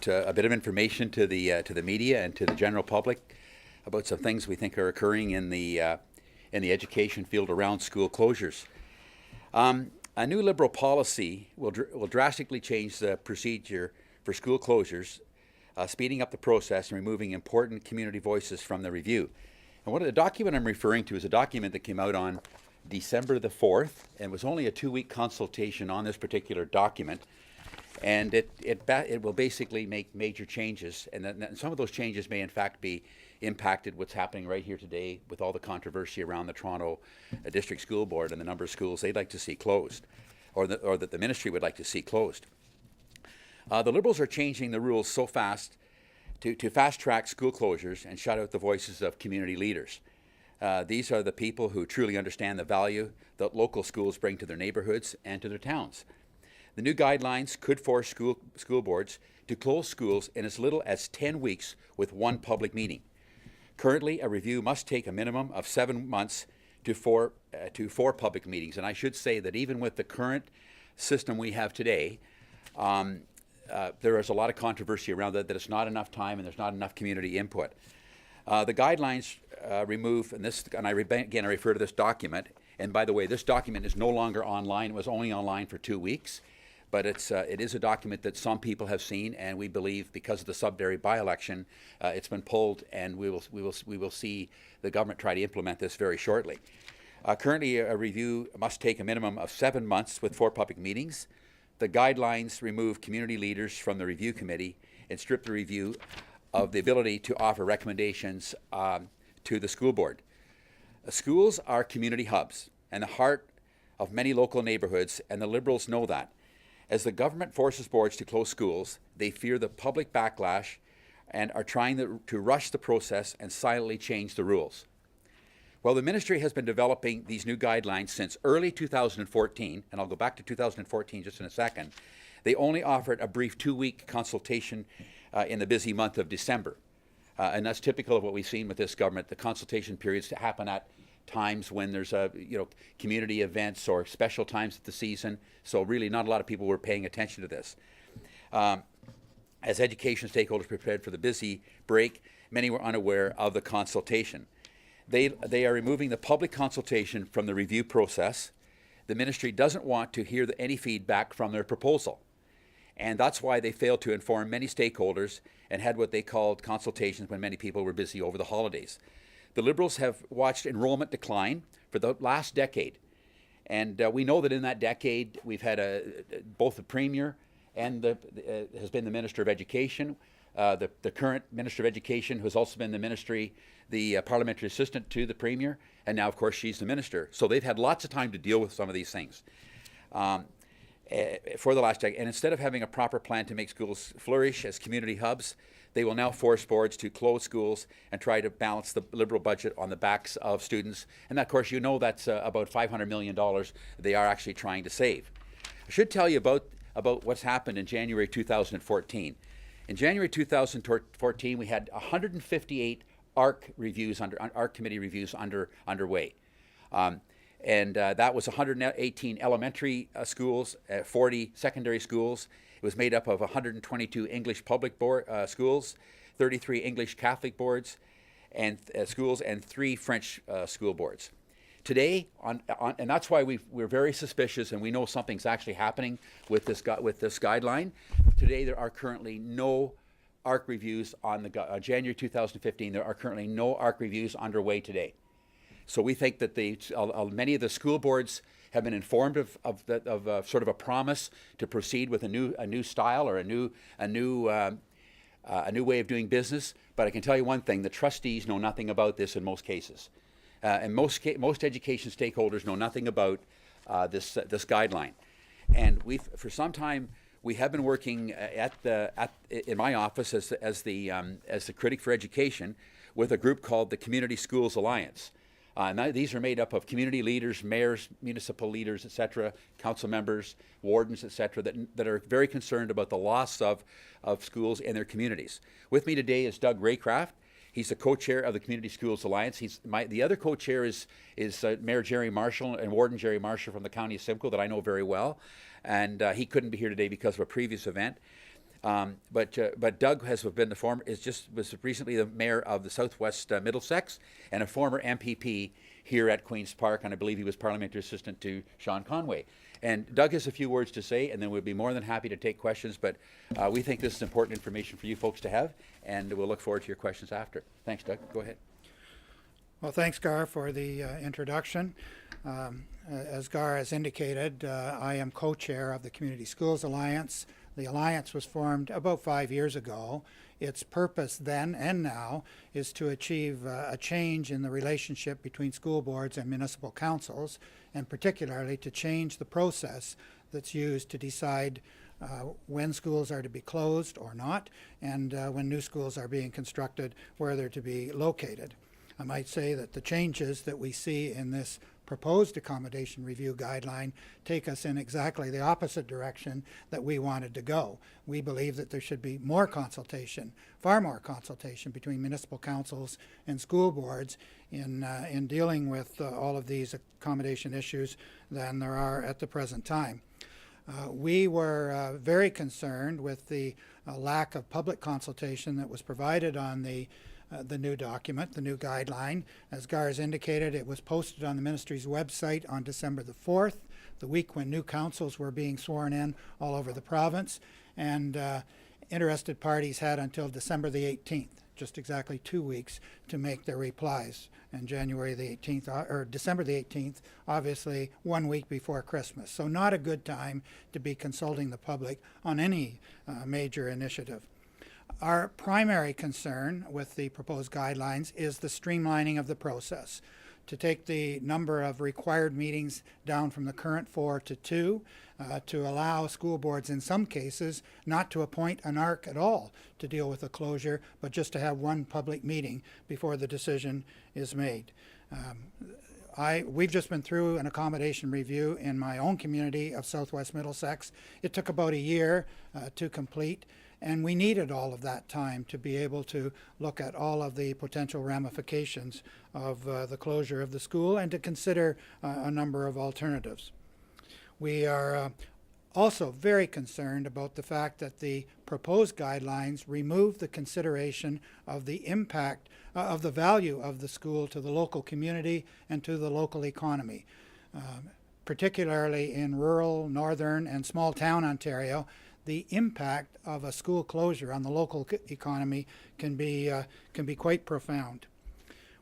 out a bit of information to the media and to the general public about some things we think are occurring in the education field around school closures. A new Liberal policy will drastically change the procedure for school closures, speeding up the process and removing important community voices from the review. And the document I'm referring to is a document that came out on December the 4th, and was only a 2-week consultation on this particular document. And it will basically make major changes, and some of those changes may in fact be impacted what's happening right here today with all the controversy around the Toronto District School Board and the number of schools they'd like to see closed, or that the ministry would like to see closed. The Liberals are changing the rules so fast to fast-track school closures and shut out the voices of community leaders. These are the people who truly understand the value that local schools bring to their neighborhoods and to their towns. The new guidelines could force school boards to close schools in as little as 10 weeks with one public meeting. Currently, a review must take a minimum of 7 months to four public meetings. And I should say that even with the current system we have today, there is a lot of controversy around that it's not enough time and there's not enough community input. The guidelines remove, and I refer to this document, and by the way, this document is no longer online. It was only online for 2 weeks, but it is a document that some people have seen, and we believe because of the Sudbury by-election, it's been pulled, and we will see the government try to implement this very shortly. Currently, a review must take a minimum of 7 months with 4 public meetings. The guidelines remove community leaders from the review committee and strip the review of the ability to offer recommendations to the school board. Schools are community hubs and the heart of many local neighborhoods, and the Liberals know that. As the government forces boards to close schools, they fear the public backlash and are trying to rush the process and silently change the rules. Well, the ministry has been developing these new guidelines since early 2014, and I'll go back to 2014 just in a second. They only offered a brief 2-week consultation in the busy month of December. And that's typical of what we've seen with this government. The consultation periods happen at times when there's community events or special times of the season. So really not a lot of people were paying attention to this. As education stakeholders prepared for the busy break, many were unaware of the consultation. They are removing the public consultation from the review process. The ministry doesn't want to hear any feedback from their proposal. And that's why they failed to inform many stakeholders and had what they called consultations when many people were busy over the holidays. The Liberals have watched enrollment decline for the last decade. And we know that in that decade, we've had both the Premier and has been the Minister of Education. The current Minister of Education, who's also been the parliamentary assistant to the Premier, and now, of course, she's the Minister. So they've had lots of time to deal with some of these things for the last decade. And instead of having a proper plan to make schools flourish as community hubs, they will now force boards to close schools and try to balance the Liberal budget on the backs of students. And of course, you know that's about $500 million they are actually trying to save. I should tell you about what's happened in January 2014. In January 2014, we had 158 ARC committee reviews underway. And that was 118 elementary schools, 40 secondary schools. It was made up of 122 English public schools, 33 English Catholic boards, and schools, and 3 French school boards. Today, and that's why we're very suspicious, and we know something's actually happening with this guideline. Today, there are currently no ARC reviews on January 2015. There are currently no ARC reviews underway today. So we think that many of the school boards have been informed of sort of a promise to proceed with a new style or a new way of doing business. But I can tell you one thing: the trustees know nothing about this in most cases, and most education stakeholders know nothing about this guideline. And for some time we have been working in my office as the critic for education with a group called the Community Schools Alliance. These are made up of community leaders, mayors, municipal leaders, etc., council members, wardens, etc., that are very concerned about the loss of schools in their communities. With me today is Doug Reycroft. He's the co-chair of the Community Schools Alliance. The other co-chair is Mayor Jerry Marshall and Warden Jerry Marshall from the County of Simcoe that I know very well. And he couldn't be here today because of a previous event. But Doug has been was recently the mayor of the Southwest Middlesex and a former MPP here at Queen's Park, and I believe he was parliamentary assistant to Sean Conway. And Doug has a few words to say, and then we'll be more than happy to take questions, but we think this is important information for you folks to have, and we'll look forward to your questions after. Thanks, Doug. Go ahead. Well, thanks, Gar, for the introduction. As Gar has indicated, I am co-chair of the Community Schools Alliance. The Alliance was formed about 5 years ago. Its purpose then and now is to achieve a change in the relationship between school boards and municipal councils, and particularly to change the process that's used to decide when schools are to be closed or not, and when new schools are being constructed, where they're to be located. I might say that the changes that we see in this proposed accommodation review guideline take us in exactly the opposite direction that we wanted to go. We believe that there should be more consultation, far more consultation between municipal councils and school boards in dealing with all of these accommodation issues than there are at the present time. We were very concerned with the lack of public consultation that was provided on the new document, the new guideline. As Gar has indicated, it was posted on the ministry's website on December the 4th, the week when new councils were being sworn in all over the province, and interested parties had until December the 18th, just exactly 2 weeks, to make their replies. And January the 18th, or December the 18th, obviously 1 week before Christmas. So not a good time to be consulting the public on any major initiative. Our primary concern with the proposed guidelines is the streamlining of the process, to take the number of required meetings down from the current 4 to 2, to allow school boards in some cases not to appoint an ARC at all to deal with a closure, but just to have one public meeting before the decision is made. We've just been through an accommodation review in my own community of Southwest Middlesex. It took about a year to complete, and we needed all of that time to be able to look at all of the potential ramifications of the closure of the school and to consider a number of alternatives. We are also very concerned about the fact that the proposed guidelines remove the consideration of the impact of the value of the school to the local community and to the local economy. Particularly in rural, northern, and small town Ontario, the impact of a school closure on the local economy can be quite profound.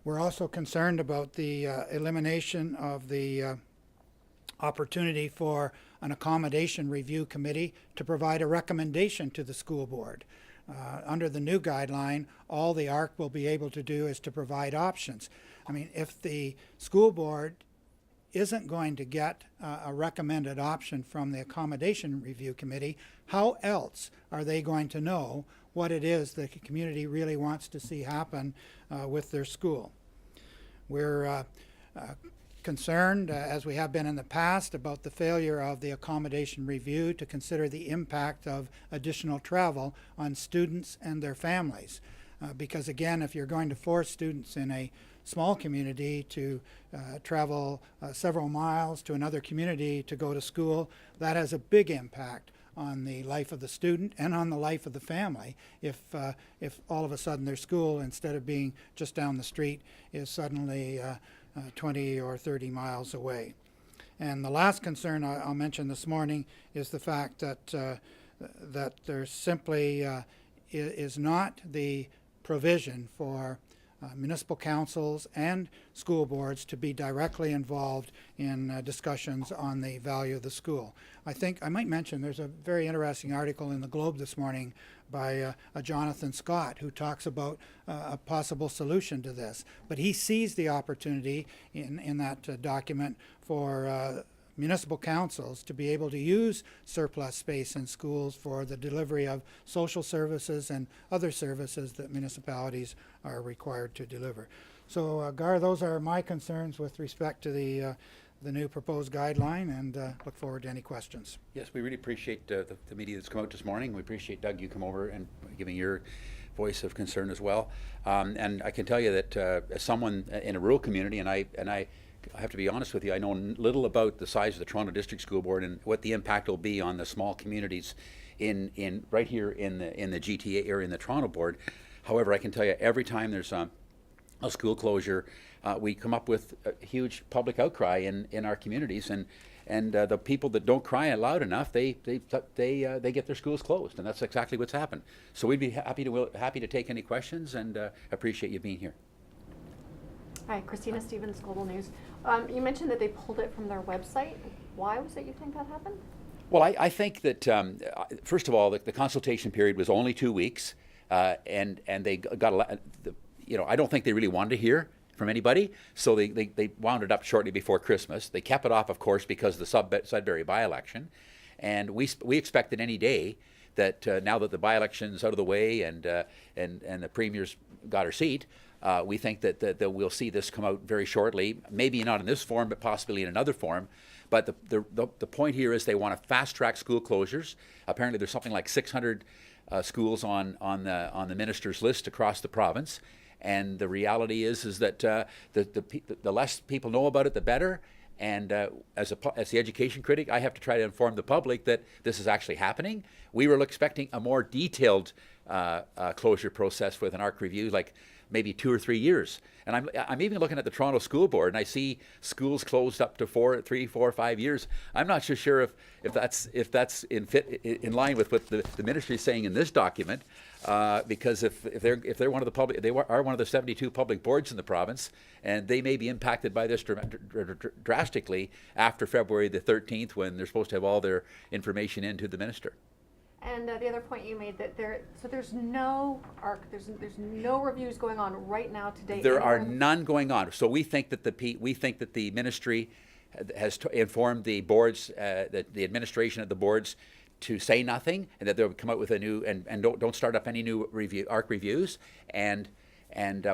We're also concerned about the elimination of the opportunity for an accommodation review committee to provide a recommendation to the school board. Under the new guideline, all the ARC will be able to do is to provide options. I mean, if the school board isn't going to get a recommended option from the accommodation review committee, how else are they going to know what it is the community really wants to see happen with their school? We're concerned, as we have been in the past, about the failure of the accommodation review to consider the impact of additional travel on students and their families. Because again, if you're going to force students in a small community to travel several miles to another community to go to school, that has a big impact on the life of the student and on the life of the family if all of a sudden their school, instead of being just down the street, is suddenly 20 or 30 miles away. And the last concern I'll mention this morning is the fact that that there simply is not the provision for municipal councils and school boards to be directly involved in discussions on the value of the school. I think I might mention there's a very interesting article in the Globe this morning by a Jonathan Scott who talks about a possible solution to this. But he sees the opportunity in that document for municipal councils to be able to use surplus space in schools for the delivery of social services and other services that municipalities are required to deliver. So, Gar, those are my concerns with respect to the new proposed guideline, and look forward to any questions. Yes, we really appreciate the media that's come out this morning. We appreciate, Doug, you come over and giving your voice of concern as well. And I can tell you that as someone in a rural community, and I I have to be honest with you, I know little about the size of the Toronto District School Board and what the impact will be on the small communities in right here in the GTA area in the Toronto Board. However, I can tell you every time there's a school closure, we come up with a huge public outcry in our communities, and the people that don't cry loud enough, they get their schools closed, and that's exactly what's happened. So we'd be happy to take any questions, and appreciate you being here. Hi, Christina Stevens, Global News. You mentioned that they pulled it from their website. Why was it you think that happened? Well, I think that first of all, the consultation period was only 2 weeks, and they got a lot. I don't think they really wanted to hear from anybody, so they wound it up shortly before Christmas. They kept it off, of course, because of the Sudbury by-election, and we expected any day that now that the by-election's out of the way and the premier's got her seat, we think that we'll see this come out very shortly. Maybe not in this form, but possibly in another form. But the point here is they want to fast-track school closures. Apparently, there's something like 600 schools on the minister's list across the province. And the reality is that the less people know about it, the better. And as the education critic, I have to try to inform the public that this is actually happening. We were expecting a more detailed closure process with an ARC review, like maybe 2 or 3 years. And I'm even looking at the Toronto School Board, and I see schools closed up to 3, 4, 5 years. I'm not so sure if that's in line with what the ministry is saying in this document, because if they're one of the public, they are one of the 72 public boards in the province, and they may be impacted by this drastically after February the 13th, when they're supposed to have all their information into the minister. And the other point you made, that there's no ARC, there's no reviews going on right now today. There are none going on. So we think that the ministry has informed the boards, the administration of the boards, to say nothing, and that they'll come out with a new and don't start up any new ARC reviews, and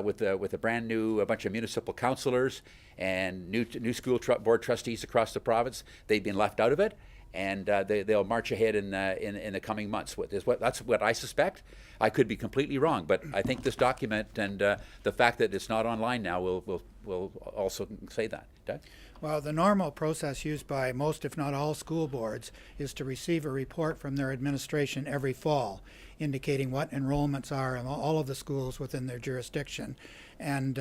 with a brand new bunch of municipal councillors and new school board trustees across the province, they've been left out of it. And they'll march ahead in the coming months. That's what I suspect. I could be completely wrong, but I think this document and the fact that it's not online now will also say that. Doug? Well, the normal process used by most, if not all, school boards is to receive a report from their administration every fall, indicating what enrollments are in all of the schools within their jurisdiction. And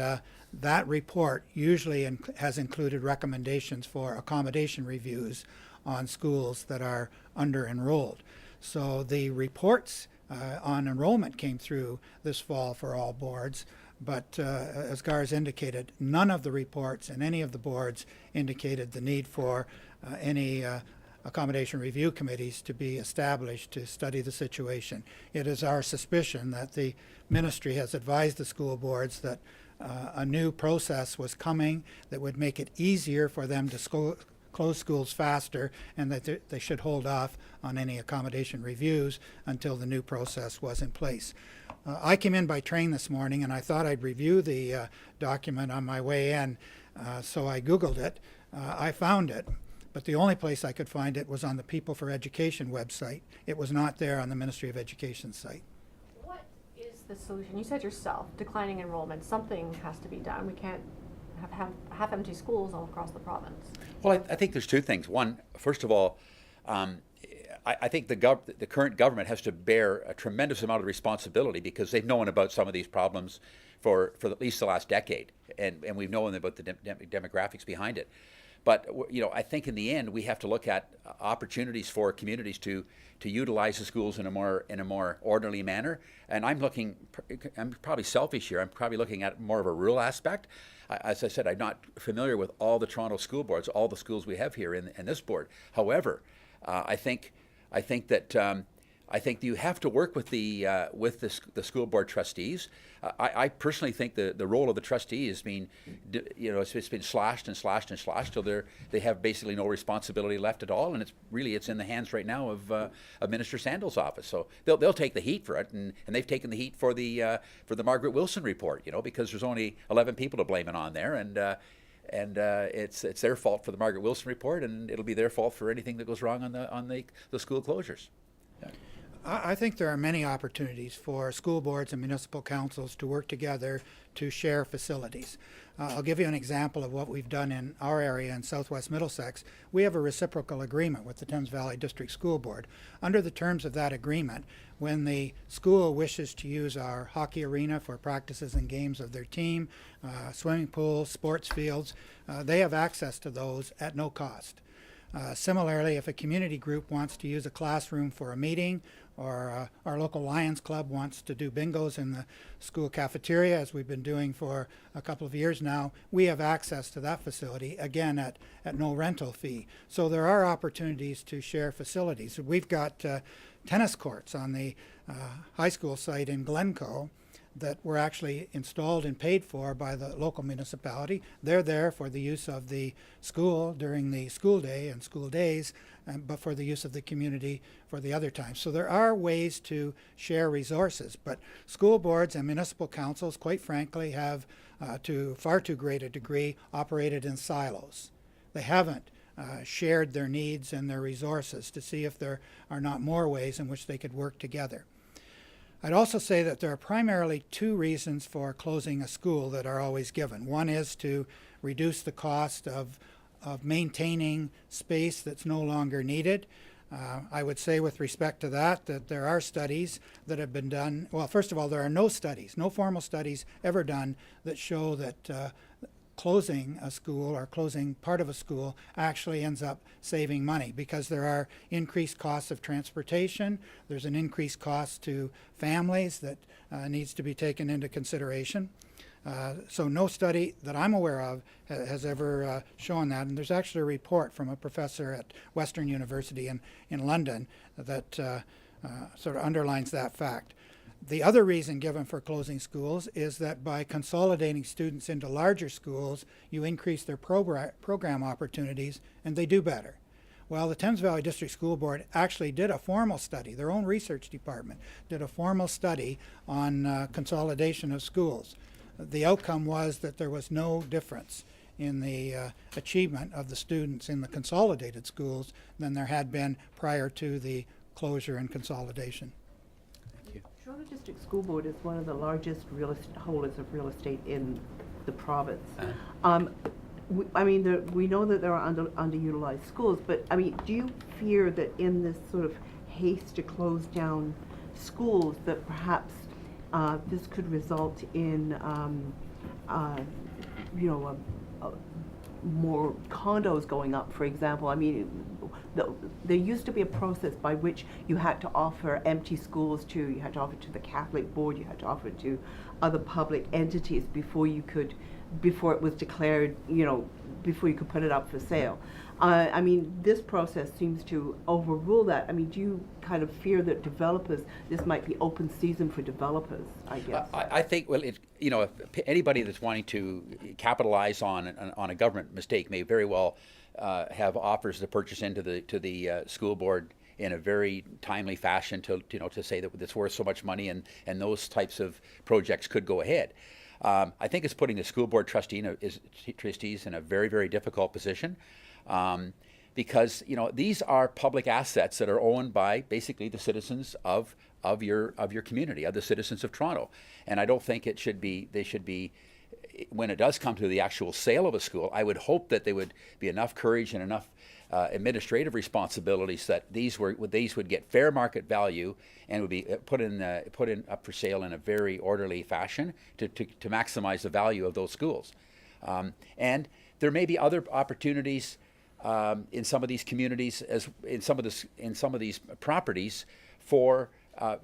that report usually has included recommendations for accommodation reviews on schools that are under-enrolled. So the reports on enrollment came through this fall for all boards, but as Gar's indicated, none of the reports in any of the boards indicated the need for any accommodation review committees to be established to study the situation. It is our suspicion that the ministry has advised the school boards that a new process was coming that would make it easier for them to close schools faster, and that they should hold off on any accommodation reviews until the new process was in place. I came in by train this morning, and I thought I'd review the document on my way in, so I Googled it. I found it, but the only place I could find it was on the People for Education website. It was not there on the Ministry of Education site. What is the solution? You said yourself, declining enrollment. Something has to be done. We can't have half-empty schools all across the province. Well, I think there's two things. One, first of all, I think the current government has to bear a tremendous amount of responsibility, because they've known about some of these problems for at least the last decade, and we've known about the demographics behind it. But I think in the end we have to look at opportunities for communities to utilize the schools in a more orderly manner. And I'm probably selfish here. I'm probably looking at more of a rural aspect. As I said, I'm not familiar with all the Toronto school boards, all the schools we have here in this board. However, I think you have to work with the school board trustees. I personally think the role of the trustee has been, it's been slashed and slashed and slashed till they have basically no responsibility left at all, and it's in the hands right now of Minister Sandal's office. So they'll take the heat for it, and they've taken the heat for the Margaret Wilson report, because there's only 11 people to blame it on there, and it's their fault for the Margaret Wilson report, and it'll be their fault for anything that goes wrong on the school closures. Yeah. I think there are many opportunities for school boards and municipal councils to work together to share facilities. I'll give you an example of what we've done in our area in Southwest Middlesex. We have a reciprocal agreement with the Thames Valley District School Board. Under the terms of that agreement, when the school wishes to use our hockey arena for practices and games of their team, swimming pools, sports fields, they have access to those at no cost. Similarly, if a community group wants to use a classroom for a meeting, or our local Lions Club wants to do bingos in the school cafeteria, as we've been doing for a couple of years now, we have access to that facility, again, at no rental fee. So there are opportunities to share facilities. We've got tennis courts on the high school site in Glencoe that were actually installed and paid for by the local municipality. They're there for the use of the school during the school day and school days, but for the use of the community for the other times. So there are ways to share resources, but school boards and municipal councils, quite frankly, have to far too great a degree operated in silos. They haven't shared their needs and their resources to see if there are not more ways in which they could work together. I'd also say that there are primarily two reasons for closing a school that are always given. One is to reduce the cost of maintaining space that's no longer needed. I would say with respect to that there are studies that have been done. Well, first of all, there are no studies, no formal studies ever done that show that closing a school or closing part of a school actually ends up saving money, because there are increased costs of transportation, there's an increased cost to families that needs to be taken into consideration. So no study that I'm aware of has ever shown that, and there's actually a report from a professor at Western University in London that sort of underlines that fact. The other reason given for closing schools is that by consolidating students into larger schools, you increase their program opportunities and they do better. Well, the Thames Valley District School Board actually did a formal study. Their own research department did a formal study on consolidation of schools. The outcome was that there was no difference in the achievement of the students in the consolidated schools than there had been prior to the closure and consolidation. Toronto District School Board is one of the largest holders of real estate in the province. We know that there are underutilized schools, but do you fear that in this sort of haste to close down schools that perhaps this could result in more condos going up, for example? There used to be a process by which you had to offer empty schools you had to offer to the Catholic Board, you had to offer to other public entities before it was declared, before you could put it up for sale. This process seems to overrule that. Do you kind of fear that this might be open season for developers, I guess? I think, well, if anybody that's wanting to capitalize on a government mistake may very well have offers to purchase into the school board in a very timely fashion to say that it's worth so much money and those types of projects could go ahead. I think it's putting the school board trustees in a very, very difficult position. Because these are public assets that are owned by basically the citizens of your community, of the citizens of Toronto, and I don't think they should be. When it does come to the actual sale of a school, I would hope that there would be enough courage and enough administrative responsibilities that these would get fair market value and would be put in up for sale in a very orderly fashion to maximize the value of those schools. And there may be other opportunities in some of these communities, in some of these properties, for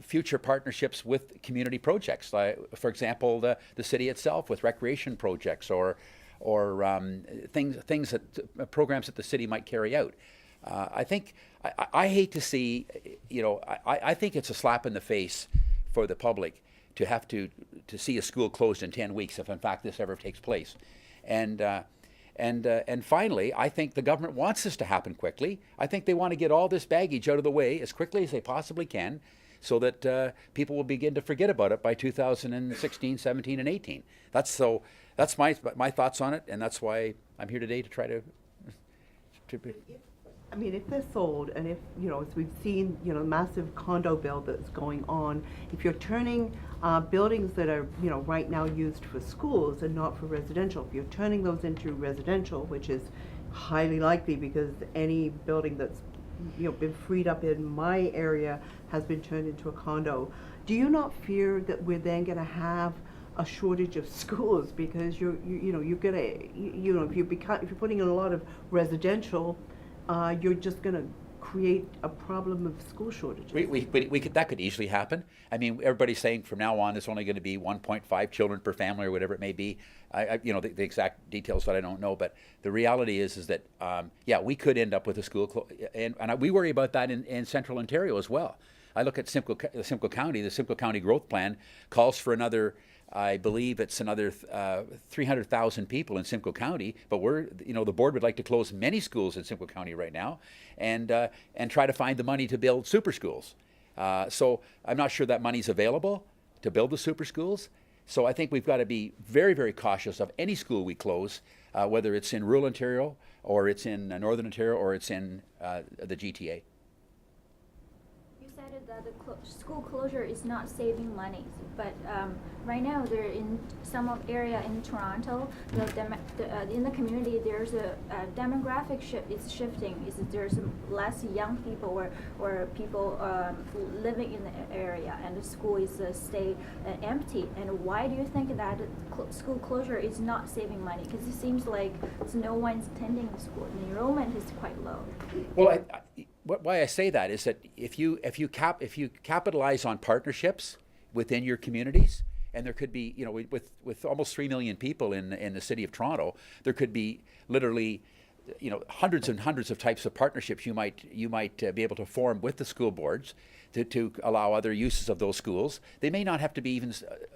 future partnerships with community projects. Like, for example, the city itself with recreation projects or things that programs that the city might carry out. I hate to see, I think it's a slap in the face for the public to have to see a school closed in 10 weeks if in fact this ever takes place. And finally, I think the government wants this to happen quickly. I think they want to get all this baggage out of the way as quickly as they possibly can, so that people will begin to forget about it by 2016, 17, and 18. That's my thoughts on it, and that's why I'm here today to try to. I mean, if they're sold, and if, you know, as we've seen, you know, massive condo build that's going on, if you're turning buildings that are, you know, right now used for schools and not for residential, if you're turning those into residential, which is highly likely because any building that's, you know, been freed up in my area has been turned into a condo, do you not fear that we're then going to have a shortage of schools because you know, you're gonna, you know, if you're putting in a lot of residential, you're just going to create a problem of school shortages. We could, that could easily happen. I mean, everybody's saying from now on it's only going to be 1.5 children per family or whatever it may be. You know, the exact details that I don't know, but the reality is that yeah, we could end up with a school, and we worry about that in Central Ontario as well. I look at Simcoe County. The Simcoe County Growth Plan calls for another, I believe it's another 300,000 people in Simcoe County, but you know, the board would like to close many schools in Simcoe County right now, and try to find the money to build super schools. So I'm not sure that money's available to build the super schools. So I think we've got to be very, very cautious of any school we close, whether it's in rural Ontario or it's in Northern Ontario or it's in the GTA. You said that the school closure is not saving money, but right now they're in some area in Toronto. In the community, there's a demographic shift. It's shifting. There's less young people or people living in the area, and the school is stay empty. And why do you think that school closure is not saving money? Because it seems like no one's attending the school. The enrollment is quite low. Well, why I say that is that if you capitalize on partnerships within your communities, and there could be, you know, with almost 3 million people in the city of Toronto, there could be literally, you know, hundreds and hundreds of types of partnerships you might be able to form with the school boards to allow other uses of those schools. They may not have to be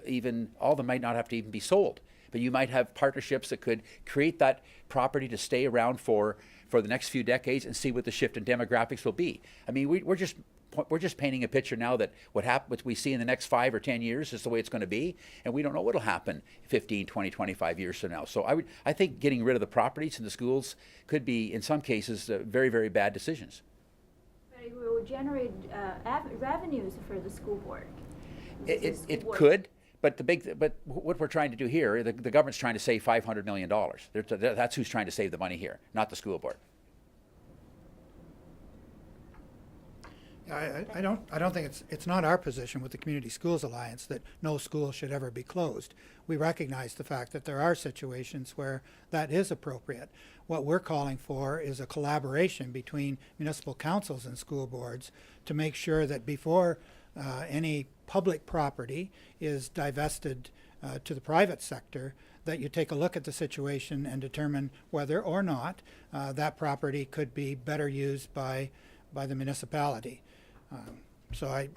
even all of them might not have to even be sold, but you might have partnerships that could create that property to stay around for the next few decades and see what the shift in demographics will be. I mean, we're just painting a picture now that what we see in the next 5 or 10 years is the way it's going to be, and we don't know what will happen 15, 20, 25 years from now. So I think getting rid of the properties in the schools could be, in some cases, very, very bad decisions. But it will generate revenues for the school board. It could. But what we're trying to do here, the government's trying to save $500 million. That's who's trying to save the money here, not the school board. I don't think it's not our position with the Community Schools Alliance that no school should ever be closed. We recognize the fact that there are situations where that is appropriate. What we're calling for is a collaboration between municipal councils and school boards to make sure that before any public property is divested to the private sector, that you take a look at the situation and determine whether or not that property could be better used by the municipality. So I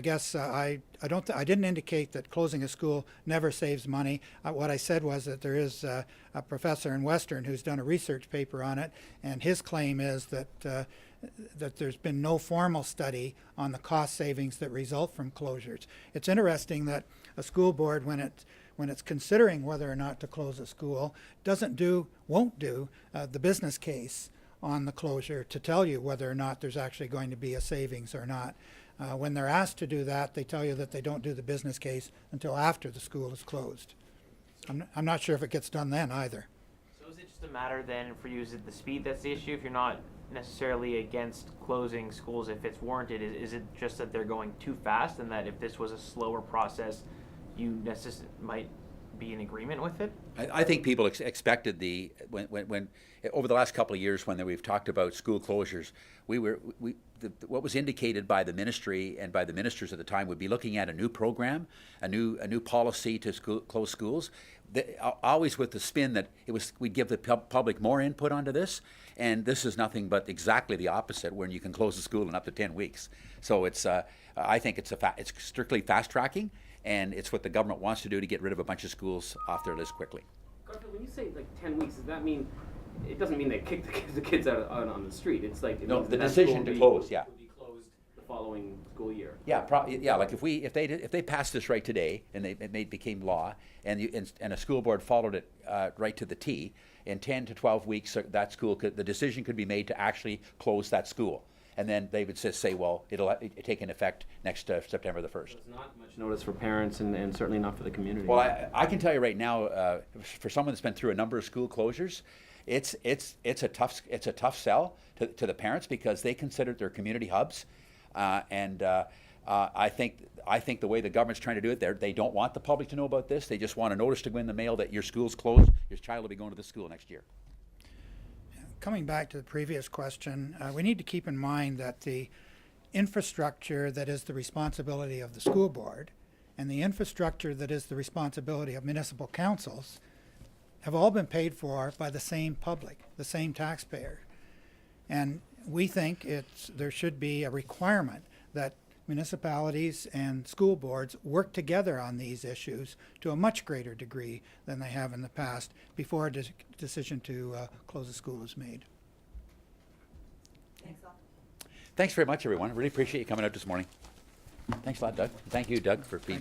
guess I didn't indicate that closing a school never saves money. What I said was that there is a professor in Western who's done a research paper on it, and his claim is that there's been no formal study on the cost savings that result from closures. It's interesting that a school board, when it's considering whether or not to close a school, won't do the business case on the closure to tell you whether or not there's actually going to be a savings or not. When they're asked to do that, they tell you that they don't do the business case until after the school is closed. I'm not sure if it gets done then either. So is it just a matter then for you, is it the speed that's the issue? If you're not necessarily against closing schools if it's warranted, is it just that they're going too fast, and that if this was a slower process, you might be in agreement with it? I think people expected when over the last couple of years when we've talked about school closures, what was indicated by the ministry and by the ministers at the time would be looking at a new program, a new policy to close schools. Always with the spin that we'd give the public more input onto this, and this is nothing but exactly the opposite, when you can close a school in up to 10 weeks. So I think it's strictly fast tracking, and it's what the government wants to do to get rid of a bunch of schools off their list quickly. Garfield, when you say like 10 weeks, does that mean, it doesn't mean they kick the kids out on the street? It's like, it No, means the that decision school to close, yeah. will be closed the following school year. Yeah, yeah. Like if they passed this right today and it became law, and a school board followed it right to the T, in 10 to 12 weeks, that school the decision could be made to actually close that school, and then they would just say, well, it'll take an effect next September the 1st. So it's not much notice for parents and certainly not for the community. Well, I can tell you right now, for someone that's been through a number of school closures, it's a tough sell to the parents because they consider it their community hubs, and I think the way the government's trying to do it, they don't want the public to know about this. They just want a notice to go in the mail that your school's closed. Your child will be going to the school next year. Coming back to the previous question, we need to keep in mind that the infrastructure that is the responsibility of the school board and the infrastructure that is the responsibility of municipal councils have all been paid for by the same public, the same taxpayer. And we think there should be a requirement that municipalities and school boards work together on these issues to a much greater degree than they have in the past before a decision to close a school is made. Thanks very much, everyone. Really appreciate you coming out this morning. Thanks a lot, Doug. Thank you, Doug, for being